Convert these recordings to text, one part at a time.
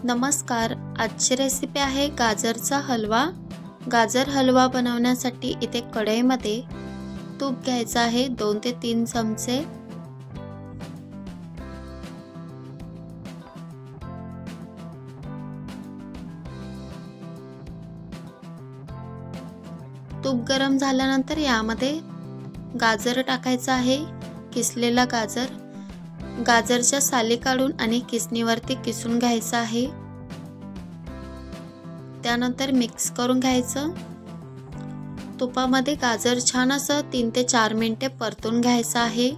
नमस्कार, आजची रेसिपी आहे गाजरचा हलवा। गाजर हलवा बनवण्यासाठी इथे कढईमध्ये तूप घ्यायचं आहे 2 ते 3 चमचे। तूप गरम झाल्यानंतर यामध्ये गाजर टाकायचं आहे, किसलेला गाजर। गाजरच्या साली काढून आणि किसणीवरती किसून घ्यायचं आहे। त्यानंतर मिक्स करून घ्यायचं। तुपामध्ये गाजर छान असं 3 ते 4 मिनिटे परतून घ्यायचं आहे।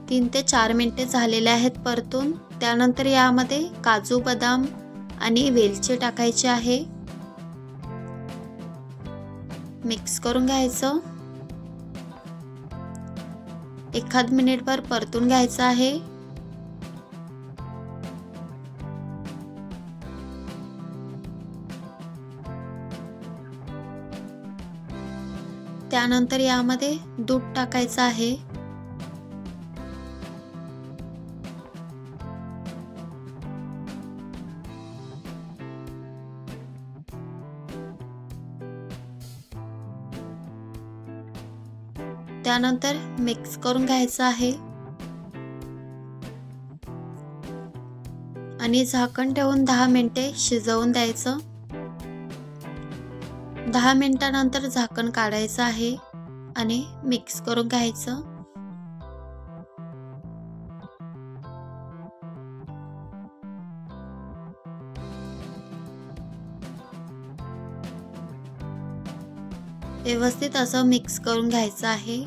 तीन ते 4 मिनिटे झालेले आहेत परतून। त्यानंतर यामध्ये काजू बदाम आणि वेलची टाकायची आहे। मिक्स करून घ्यायचं। 1 मिनिटभर परतून घ्यायचं आहे। त्यानंतर यामध्ये दूध टाकायचं आहे। त्यानंतर मिक्स करून घ्यायचं आहे आणि झाकण ठेवून 10 मिनिटे शिजवून द्यायचं। 10 मिनिटांनंतर झाकण काढायचं आहे आणि मिक्स करून घ्यायचं। व्यवस्थित असं मिक्स करून घ्यायचं आहे।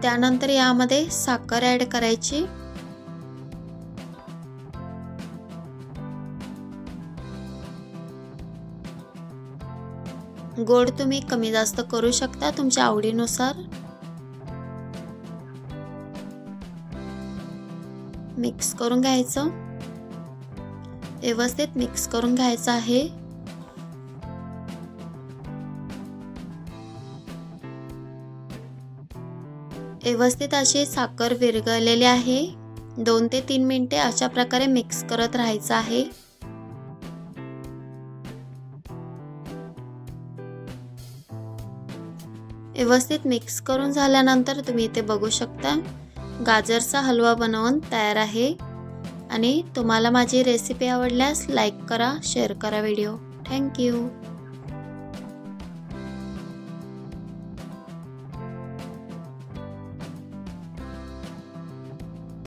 त्यानंतर यामध्ये साखर ऍड करायची। गोड तुम्ही कमी जास्त करू शकता तुमच्या आवडीनुसार। मिक्स करून घ्यायचं। व्यवस्थित मिक्स करून घ्यायचं आहे। व्यवस्थित अशी साखर विरघळलेली आहे। 2 ते 3 मिनिटे अशा प्रकारे मिक्स करत राहायचं आहे। व्यवस्थित मिक्स करून झाल्यानंतर तुम्ही इथे बघू शकता गाजरचा हलवा बनवून तयार आहे। आणि तुम्हाला माझी रेसिपी आवडल्यास लाईक करा, शेअर करा व्हिडिओ। Thank you.